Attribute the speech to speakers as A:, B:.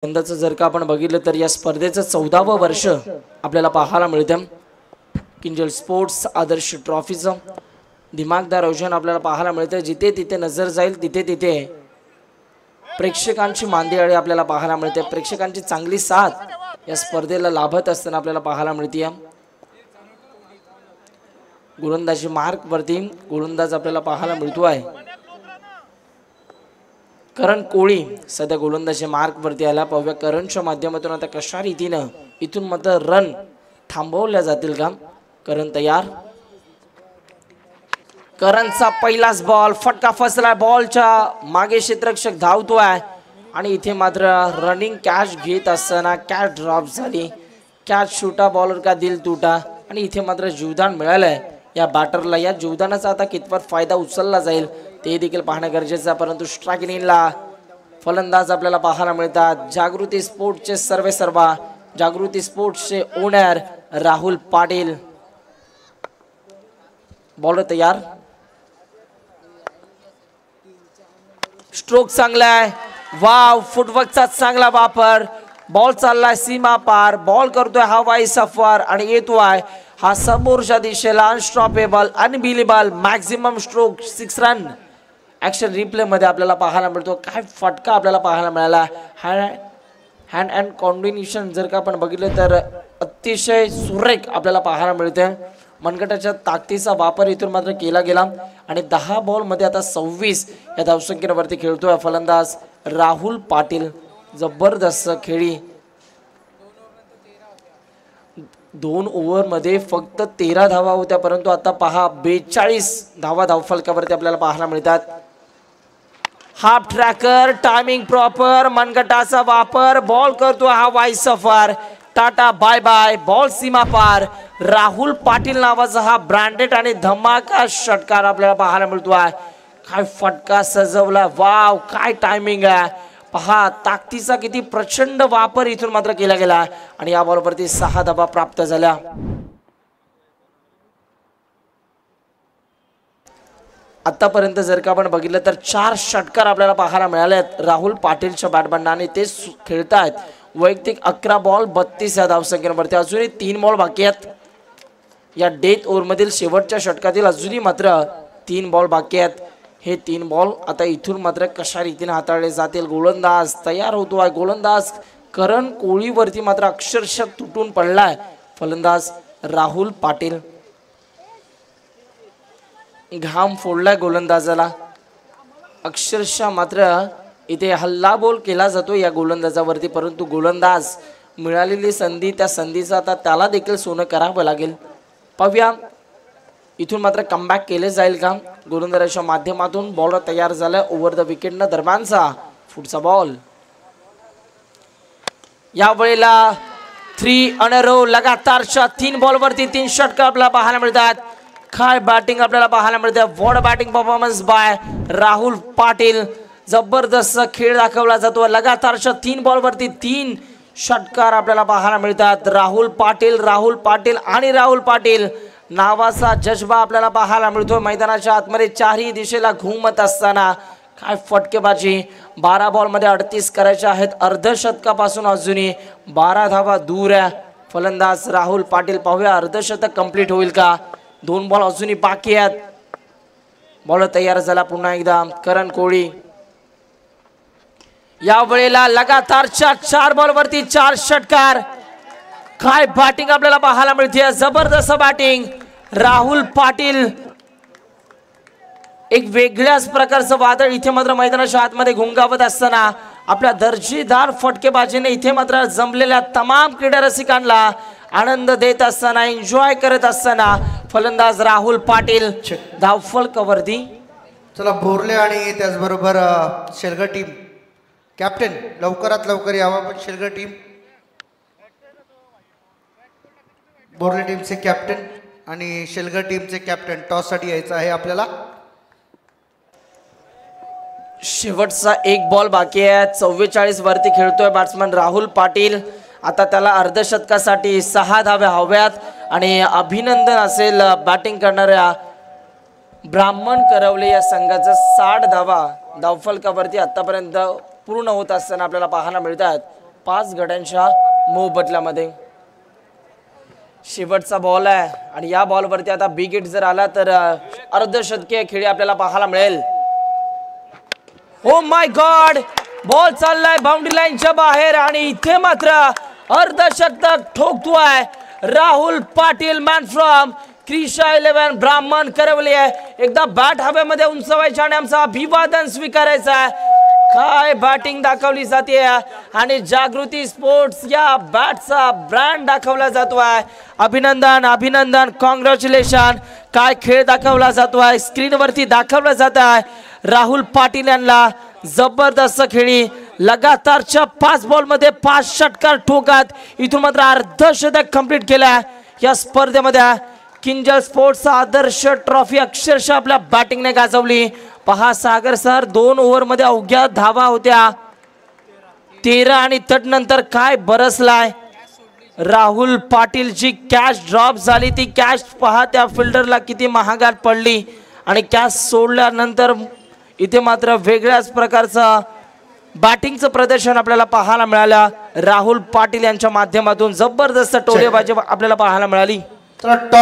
A: यंदाचं जर का आपण बघितलं तर या स्पर्धेचं 14वं वर्ष आपल्याला पाहायला मिळतं। किंजल स्पोर्ट्स आदर्श ट्रॉफीचं दिमागदार आयोजन आपल्याला पाहायला मिळतं। जिथे तिथे नजर जाईल तिथे तिथे प्रेक्षकांची मांदियाळी आपल्याला पाहायला मिळते। प्रेक्षकांची चांगली साथ या स्पर्धेला लाभत असताना आपल्याला पाहायला मिळते। गोलंदाजी मार्क वरती गोलंदाज आपल्याला पाहायला मिळतो आहे करण कोळी सध्या गोलंदाजी मार्क वरती आला। पाहूया करणच्या माध्यमातून आता कशा रीतीने इथून मात्र रन थांबवल्या जातील का। करण तयार, करणचा पहिलाच बॉल फटका फसला। बॉलच्या मागे क्षेत्ररक्षक धावतोय आणि इथे मात्र रनिंग कॅच घेत असताना कॅच ड्रॉप झाली। कॅच शूटा बॉलर का दिल तुटा आणि इथे मात्र जीवदान मिळालंय या बॅटरला। या जीवदानाचा आता कितपत फायदा उचलला जाईल ते देखील पाहणं गरजेचं आहे। परंतु स्ट्राइक इनला फलंदाज आपल्याला पाहायला मिळतात। जागृती स्पोर्ट्सचे सर्वेसर्वा, जागृती स्पोर्ट्सचे ओनर राहुल पाटील। बॉलर तयार, स्ट्रोक चांगला आहे। वाव, फुटवर्कचा चांगला वापर। बॉल चाललाय सीमा पार, बॉल करतोय हवाई सफर आणि येतोय हा समोरच्या दिशेला। Unstoppable, unbelievable, maximum stroke 6 run action replay मध्ये आपल्याला पाहायला मिळतो। काय फटका आपल्याला पाहायला मिळाला। हँड अँड कॉम्बिनेशन जर का आपण बघितलं तर अतिशय सुरेख आपल्याला पाहायला मिळते। मनगटाच्या ताकदीचा वापर इथून मात्र केला गेला आणि 10 बॉल मध्ये आता 26 या धावसंख्येवरती खेळतोय फलंदाज राहुल पाटील। जबरदस्त खेळी। 2 ओव्हर मध्ये फक्त 13 धावा होत्या परंतु आता पहा 42 धावा धावफलकावरती आपल्याला पाहायला मिळतात। हाफ ट्रॅकर, टायमिंग प्रॉपर, मनगटाचा वापर, बॉल करतो हा वाई सफर। टाटा बाय बाय, बॉल सीमा पार। राहुल पाटील नावाचा हा ब्रँडेड आणि धमाका षटकार आपल्याला पाहायला मिळतो आहे। काय फटका सजवला, वाव काय टायमिंग आहे। पहा ताकदीचा किती प्रचंड वापर इथून मात्र केला गेला आणि या बॉलवरती 6 धावा प्राप्त झाल्या। आतापर्यंत जर का आपण बघितलं तर 4 षटकार आपल्याला पाहायला मिळाले आहेत राहुल पाटीलच्या बॅटबंडाने। ते खेळतायत वैयक्तिक 11 बॉल 32 या धावसंख्येवरती। अजूनही 3 बॉल बाकी आहेत या डेथ ओव्हर मधील शेवटच्या षटकातील। अजूनही मात्र 3 बॉल बाकी आहेत। हे 3 बॉल आता इथून मात्र कशा रीतीने हाताळले जातील। गोलंदाज तयार होतो आहे। गोलंदाज करण कोळीवरती मात्र अक्षरशः तुटून पडलाय फलंदाज राहुल पाटील। घाम फोडलाय गोलंदाजाला अक्षरशः। मात्र इथे हल्ला बोल केला जातो या गोलंदाजावरती परंतु गोलंदाज मिळालेली संधी त्या संधीचा आता त्याला देखील सोनं करावं लागेल। पाहूया इथून मात्र कमबॅक केले जाईल का। गोलंदाजाच्या माध्यमातून बॉलर तयार झालाय ओव्हर द विकेट न दरम्यानचा पुढचा बॉल। या वेळेला 3 ऑन अ रो लगातारच्या 3 बॉलवरती 3 षटकार आपल्याला पाहायला मिळतात। काय बॅटिंग आपल्याला पाहायला मिळते। What batting performance by Rahul Patil. जबरदस्त खेळ दाखवला जातो। लगातारच्या 3 बॉलवरती 3 षटकार आपल्याला पाहायला मिळतात। राहुल पाटील आणि राहुल पाटील नावाचा जज्बा आपल्याला पाहायला मिळतो मैदानाच्या आतमध्ये। 4ही दिशेला घुमत असताना काय फटकेबाजी। 12 बॉल मध्ये 38 करायचे आहेत। अर्धशतकापासून अजूनही 12 धावा दूर आहे फलंदाज राहुल पाटील। पाहूया अर्धशतक कंप्लीट होईल का। 2 बॉल अजूनही बाकी आहेत। बॉल तयार झाला पुन्हा एकदा करण कोळी। या वेळेला लगातारच्या 4 बॉलवरती 4 षटकार। काय बॅटिंग आपल्याला पाहायला मिळते। जबरदस्त बॅटिंग राहुल पाटील। एक वेगळ्याच प्रकारचं वादळ इथे मात्र मैदानाच्या आतमध्ये घुंगावत असताना आपल्या दर्जेदार फटकेबाजीने इथे मात्र जमलेल्या तमाम क्रीडा रसिकांना आनंद देत असताना एन्जॉय करत असताना फलंदाज राहुल पाटील धावफलकावरती।
B: चला बोरले आणि त्याचबरोबर शेलगर टीम कॅप्टन लवकरात लवकर यावं। पण शेलगर टीम बोरले टीमचे कॅप्टन आणि शेलगर टीमचे कॅप्टन टॉस साठी यायचं आहे आपल्याला।
A: शेवटचा 1 बॉल बाकी आहे। 44 वरती खेळतोय बॅट्समन राहुल पाटील। आता त्याला अर्धशतकासाठी 6 धाव्या हव्यात आणि अभिनंदन असेल बॅटिंग करणाऱ्या ब्राह्मण करवले या संघाचा। 60 धावा धावफलकावरती आतापर्यंत पूर्ण होत असताना आपल्याला पाहायला मिळतात। 5 गड्यांच्या मोबदल्यामध्ये. शेवटचा बॉल आहे आणि या बॉलवरती आता बिग हिट जर आला तर अर्धशतकीय खेळी आपल्याला पाहायला मिळेल. ओ माय गॉड, बॉल चाललाय बाउंड्री लाईनच्या बाहेर आणि इथे मात्र अर्धशतक ठोकतोय राहुल पाटील, मॅन फ्रॉम क्रिशा 11 ब्राह्मण करवली आहे. एकदा बॅट हवेमध्ये उंचवायची आणि आमचं अभिवादन स्वीकारायचं आहे. काय बॅटिंग दाखवली जाते आणि जागृती स्पोर्ट्स या बॅटचा ब्रँड दाखवला जातोय. अभिनंदन अभिनंदन, कॉंग्रॅच्युलेशन. काय खेळ दाखवला जातोय, स्क्रीनवरती दाखवला जात आहे. राहुल पाटील यांना जबरदस्त खेळी, लगातारच्या 5 बॉलमध्ये 5 षटकार ठोकत इथून मात्र अर्धशतक कंप्लीट केलं या स्पर्धेमध्ये. किंजल स्पोर्ट्सचा आदर्श ट्रॉफी अक्षरशः आपल्या बॅटिंगने गाजवली. पहा सागर सर, 2 ओव्हरमध्ये अवघ्या धावा होत्या 13 आणि तदनंतर काय बरसलाय. राहुल पाटील जी कॅच ड्रॉप झाली ती कॅच पहा त्या फिल्डरला किती महागात पडली आणि कॅच सोडल्यानंतर इथे मात्र वेगळ्याच प्रकारचं बॅटिंगचं प्रदर्शन आपल्याला पाहायला मिळालं. राहुल पाटील यांच्या माध्यमातून जबरदस्त टोलेबाजी आपल्याला पाहायला मिळाली.